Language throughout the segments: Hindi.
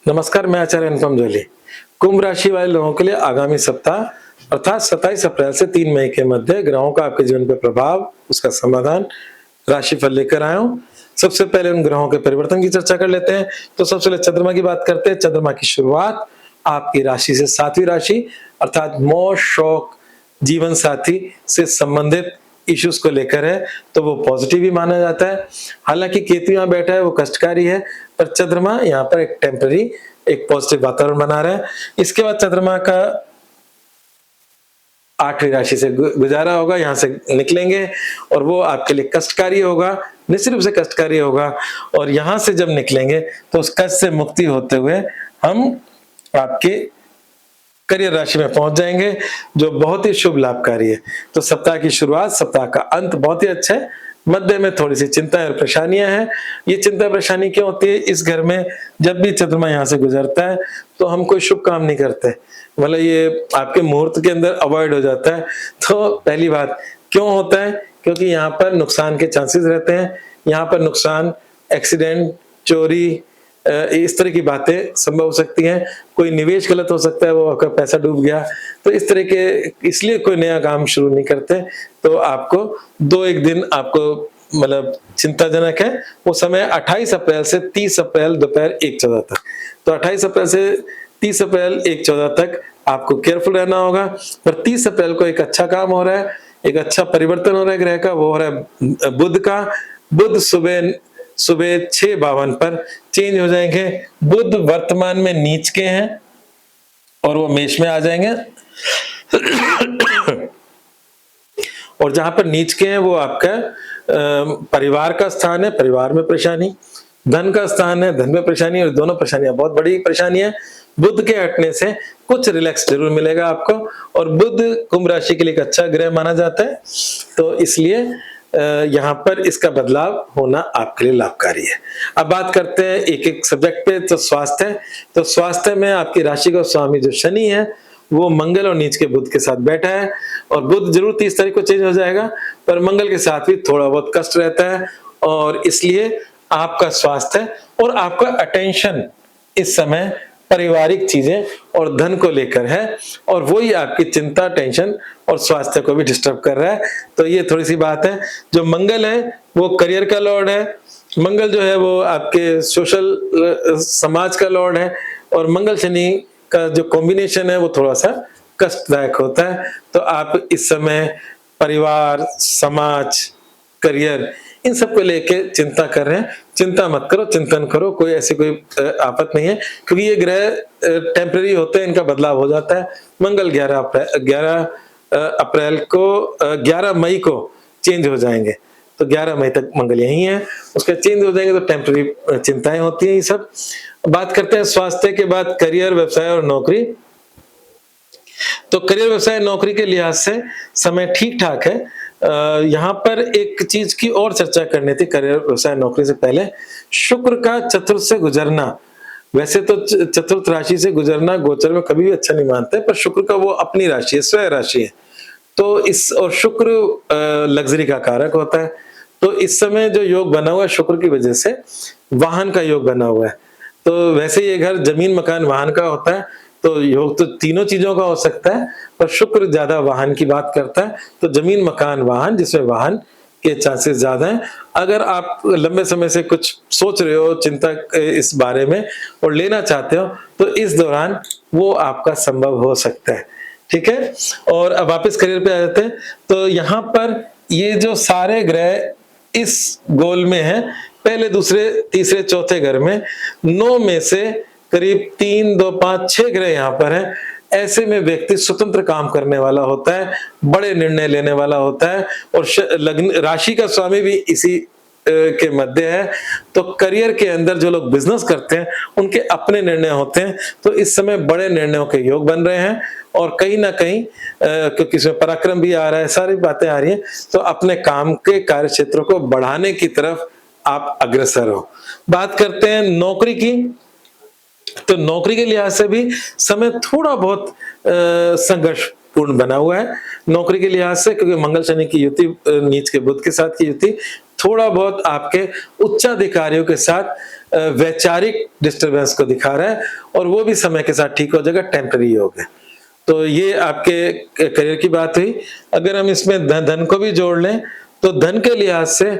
नमस्कार, मैं आचार्य अनुपम जौली। कुंभ राशि वाले लोगों के लिए आगामी सप्ताह अर्थात 27 अप्रैल से 3 मई के मध्य ग्रहों का आपके जीवन पर प्रभाव, उसका समाधान, राशिफल लेकर आया हूं। सबसे पहले उन ग्रहों के परिवर्तन की चर्चा कर लेते हैं। तो सबसे पहले चंद्रमा की बात करते हैं। चंद्रमा की शुरुआत आपकी राशि से 7वीं राशि अर्थात मोह, शौक, जीवन साथी से संबंधित इश्यूज को लेकर है, तो वो पॉजिटिव ही माना जाता है। हालांकि केतु यहाँ बैठा है, वो कष्टकारी है, पर चंद्रमा यहाँ पर एक टेम्पररी, एक पॉजिटिव वातावरण बना रहा है। इसके बाद चंद्रमा का 8वीं राशि से गुजारा होगा, यहाँ से निकलेंगे और वो आपके लिए कष्टकारी होगा, निश्चित रूप से कष्टकारी होगा। और यहाँ से जब निकलेंगे तो उस कष्ट से मुक्ति होते हुए हम आपके करियर राशि में पहुंच जाएंगे, जो बहुत ही शुभ लाभकारी है। तो सप्ताह की शुरुआत, सप्ताह का अंत बहुत ही अच्छा है। मध्य में थोड़ी सी चिंता और परेशानियां हैं। ये चिंता परेशानी क्यों होती है? इस घर में जब भी चंद्रमा यहाँ से गुजरता है तो हम कोई शुभ काम नहीं करते, मतलब ये आपके मुहूर्त के अंदर अवॉइड हो जाता है। तो पहली बात क्यों होता है? क्योंकि यहाँ पर नुकसान के चांसेस रहते हैं। यहाँ पर नुकसान, एक्सीडेंट, चोरी, इस तरह की बातें संभव हो सकती हैं। कोई निवेश गलत हो सकता है, वो आपका पैसा डूब गया, तो इस तरह के, इसलिए कोई नया काम शुरू नहीं करते। तो आपको 2-1 दिन आपको मतलब चिंताजनक है। वो समय 28 अप्रैल से 30 अप्रैल दोपहर 1:14 तक। तो 28 अप्रैल से 30 अप्रैल 1:14 तक आपको केयरफुल रहना होगा। पर 30 अप्रैल को एक अच्छा काम हो रहा है, एक अच्छा परिवर्तन हो रहा है ग्रह का, वो हो रहा है बुध का। बुध सुबह 6:52 पर चेंज हो जाएंगे। बुध वर्तमान में नीच के हैं और वो मेष में आ जाएंगे। और जहां पर नीच के हैं वो आपका परिवार का स्थान है, परिवार में परेशानी, धन का स्थान है, धन में परेशानी, और दोनों परेशानियां बहुत बड़ी परेशानी है। बुध के हटने से कुछ रिलैक्स जरूर मिलेगा आपको। और बुध कुंभ राशि के लिए एक अच्छा ग्रह माना जाता है, तो इसलिए यहाँ पर इसका बदलाव होना आपके लिए लाभकारी है। अब बात करते हैं एक एक सब्जेक्ट पे। तो स्वास्थ्य है, तो स्वास्थ्य में आपकी राशि का स्वामी जो शनि है वो मंगल और नीच के बुध के साथ बैठा है। और बुध जरूर 30 तारीख को चेंज हो जाएगा, पर मंगल के साथ भी थोड़ा बहुत कष्ट रहता है। और इसलिए आपका स्वास्थ्य और आपका अटेंशन इस समय पारिवारिक चीजें और धन को लेकर है, और वही आपकी चिंता, टेंशन और स्वास्थ्य को भी डिस्टर्ब कर रहा है। तो ये थोड़ी सी बात है। जो मंगल है वो करियर का लॉर्ड है। मंगल जो है वो आपके सोशल समाज का लॉर्ड है। और मंगल शनि का जो कॉम्बिनेशन है वो थोड़ा सा कष्टदायक होता है। तो आप इस समय परिवार, समाज, करियर, इन सब को लेके चिंता कर रहे हैं। चिंता मत करो, चिंतन करो, कोई ऐसी कोई आफत नहीं है, क्योंकि ये ग्रह टेम्पररी होते हैं, इनका बदलाव हो जाता है। मंगल 11 मई को चेंज हो जाएंगे, तो 11 मई तक मंगल यही है, उसके चेंज हो जाएंगे तो टेम्पररी चिंताएं होती हैं ये सब। बात करते हैं स्वास्थ्य के बाद करियर, व्यवसाय और नौकरी। तो करियर, व्यवसाय, नौकरी के लिहाज से समय ठीक ठाक है। यहाँ पर एक चीज की और चर्चा करनी थी करियर, व्यवसाय, नौकरी से पहले। शुक्र का चतुर्थ से गुजरना, वैसे तो चतुर्थ राशि से गुजरना गोचर में कभी भी अच्छा नहीं मानते, पर शुक्र का वो अपनी राशि है, स्वयं राशि है। तो इस, और शुक्र लग्जरी का कारक होता है। तो इस समय जो योग बना हुआ है शुक्र की वजह से, वाहन का योग बना हुआ है। तो वैसे ये घर जमीन, मकान, वाहन का होता है, तो योग तो तीनों चीजों का हो सकता है, पर शुक्र ज्यादा वाहन की बात करता है। तो जमीन, मकान, वाहन, जिसमें वाहन के चांसेस ज्यादा हैं। अगर आप लंबे समय से कुछ सोच रहे हो, चिंता इस बारे में, और लेना चाहते हो, तो इस दौरान वो आपका संभव हो सकता है। ठीक है। और अब वापस करियर पे आ जाते हैं। तो यहाँ पर ये जो सारे ग्रह इस गोल में है, पहले, दूसरे, तीसरे, चौथे घर में, 9 में से करीब 3, 2, 5, 6 ग्रह यहाँ पर हैं। ऐसे में व्यक्ति स्वतंत्र काम करने वाला होता है, बड़े निर्णय लेने वाला होता है। और राशि का स्वामी भी इसी के मध्य है। तो करियर के अंदर जो लोग बिजनेस करते हैं उनके अपने निर्णय होते हैं। तो इस समय बड़े निर्णयों के योग बन रहे हैं। और कहीं ना कहीं क्योंकि इसमें पराक्रम भी आ रहा है, सारी बातें आ रही हैं, तो अपने काम के कार्य क्षेत्र को बढ़ाने की तरफ आप अग्रसर हो। बात करते हैं नौकरी की। तो नौकरी के लिहाज से भी समय थोड़ा बहुत संघर्षपूर्ण बना हुआ है नौकरी के लिहाज से, क्योंकि मंगल शनि की युति, नीच के बुध के साथ की युति थोड़ा बहुत आपके उच्चाधिकारियों के साथ वैचारिक डिस्टर्बेंस को दिखा रहा है, और वो भी समय के साथ ठीक हो जाएगा, टेम्पररी योग है। तो ये आपके करियर की बात हुई। अगर हम इसमें धन को भी जोड़ लें तो धन के लिहाज से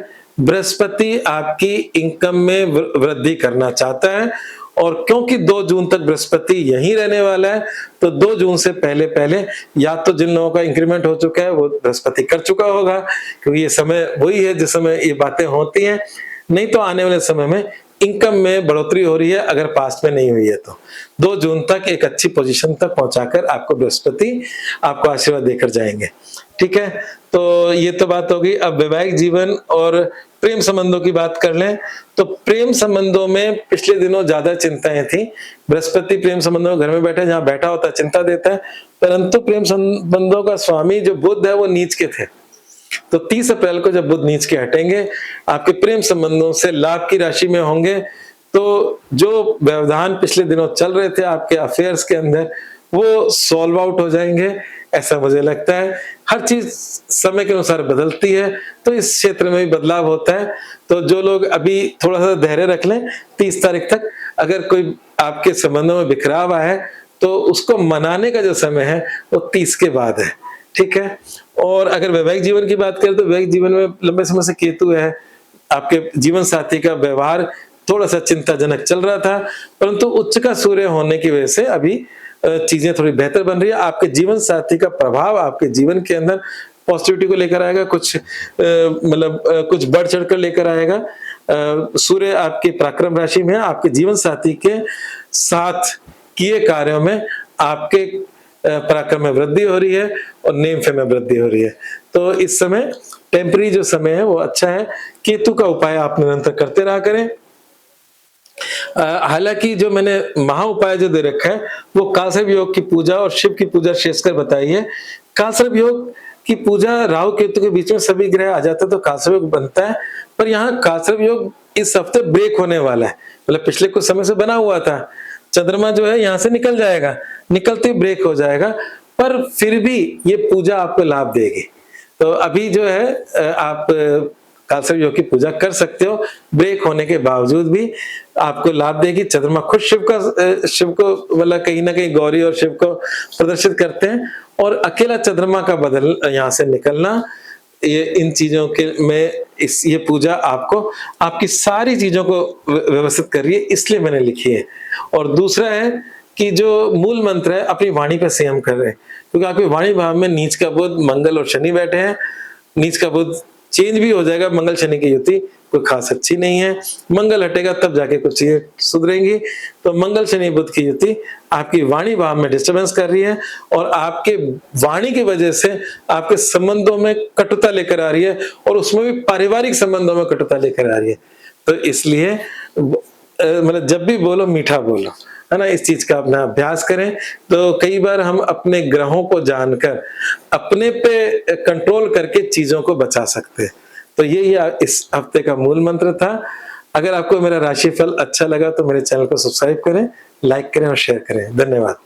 बृहस्पति आपकी इनकम में वृद्धि करना चाहता है, और क्योंकि 2 जून तक बृहस्पति यहीं रहने वाला है, तो 2 जून से पहले पहले या तो जिन लोगों का इंक्रीमेंट हो चुका है वो बृहस्पति कर चुका होगा, क्योंकि ये समय वही है जिस समय ये बातें होती हैं। नहीं तो आने वाले समय में इनकम में बढ़ोतरी हो रही है, अगर पास्ट में नहीं हुई है तो 2 जून तक एक अच्छी पोजीशन तक पहुंचाकर आपको बृहस्पति आपको आशीर्वाद देकर जाएंगे। ठीक है, तो ये तो बात होगी। अब वैवाहिक जीवन और प्रेम संबंधों की बात कर लें तो प्रेम संबंधों में पिछले दिनों ज्यादा चिंताएं थी। बृहस्पति प्रेम संबंधों में घर में बैठे, जहां बैठा होता है चिंता देता है, परंतु प्रेम संबंधों का स्वामी जो बुध है वो नीच के थे। तो 30 अप्रैल को जब बुध नीच के हटेंगे, आपके प्रेम संबंधों से लाभ की राशि में होंगे। तो जो व्यवधान पिछले दिनों चल रहे थे आपके अफेयर्स के अंदर, वो सॉल्व आउट हो जाएंगे, ऐसा मुझे लगता है। हर चीज समय के अनुसार बदलती है, तो इस क्षेत्र में भी बदलाव होता है। तो जो लोग अभी थोड़ा सा धैर्य रख लें, 30 तारीख तक अगर कोई आपके संबंधों में बिखराव आया है तो उसको मनाने का जो समय है वो 30 के बाद है। ठीक है, और अगर वैवाहिक जीवन की बात करें तो वैवाहिक जीवन में लंबे समय से केतु है, आपके जीवन साथी का व्यवहार थोड़ा सा चिंताजनक चल रहा था, परंतु उच्च का सूर्य होने की वजह से अभी चीजें थोड़ी बेहतर बन रही है। आपके जीवन साथी का प्रभाव आपके जीवन के अंदर पॉजिटिविटी को लेकर आएगा, कुछ मतलब कुछ बढ़ चढ़कर लेकर आएगा। सूर्य आपके पराक्रम राशि में है, आपके जीवन साथी के साथ किए कार्यों में आपके पराक्रम में वृद्धि हो रही है और नेम फेम में वृद्धि हो रही है। तो इस समय टेम्पररी जो समय है वो अच्छा है। केतु का उपाय आप निरंतर करते रहा करें। हालांकि जो मैंने महा उपाय जो दे रखा है वो कालसर्प योग की पूजा और शिव की पूजा शेषकर बताई है। कालसर्प योग की पूजा राहु केतु के बीच में सभी ग्रह आ जाते हैं तो कालसर्प योग बनता है, पर यहाँ कालसर्प योग इस हफ्ते ब्रेक होने वाला है। मतलब पिछले कुछ समय से बना हुआ था, चंद्रमा जो है यहाँ से निकल जाएगा, निकलते ही ब्रेक हो जाएगा, पर फिर भी ये पूजा आपको लाभ देगी। तो अभी जो है आप कालसर्प योग की पूजा कर सकते हो, ब्रेक होने के बावजूद भी आपको लाभ देगी। चंद्रमा खुद शिव को मतलब कहीं ना कहीं गौरी और शिव को प्रदर्शित करते हैं, और अकेला चंद्रमा का बदल यहाँ से निकलना, ये इन चीजों के में ये पूजा आपको आपकी सारी चीजों को व्यवस्थित कर रही है, इसलिए मैंने लिखी है। और दूसरा है कि जो मूल मंत्र है अपनी वाणी पर संयम कर रहे हैं, क्योंकि आपकी वाणी भाव में नीच का बुध, मंगल और शनि बैठे हैं। नीच का बुध चेंज भी हो जाएगा, मंगल शनि की युति कोई खास अच्छी नहीं है, मंगल हटेगा तब जाके कुछ चीजें सुधरेंगी। तो मंगल शनि बुध की युति आपकी वाणी भाव में डिस्टर्बेंस कर रही है, और आपके वाणी की वजह से आपके संबंधों में कटुता लेकर आ रही है, और उसमें भी पारिवारिक संबंधों में कटुता लेकर आ रही है। तो इसलिए मतलब जब भी बोलो मीठा बोलो, है ना, इस चीज का अपना अभ्यास करें। तो कई बार हम अपने ग्रहों को जानकर अपने पे कंट्रोल करके चीजों को बचा सकते हैं। तो ये इस हफ्ते का मूल मंत्र था। अगर आपको मेरा राशिफल अच्छा लगा तो मेरे चैनल को सब्सक्राइब करें, लाइक करें और शेयर करें। धन्यवाद।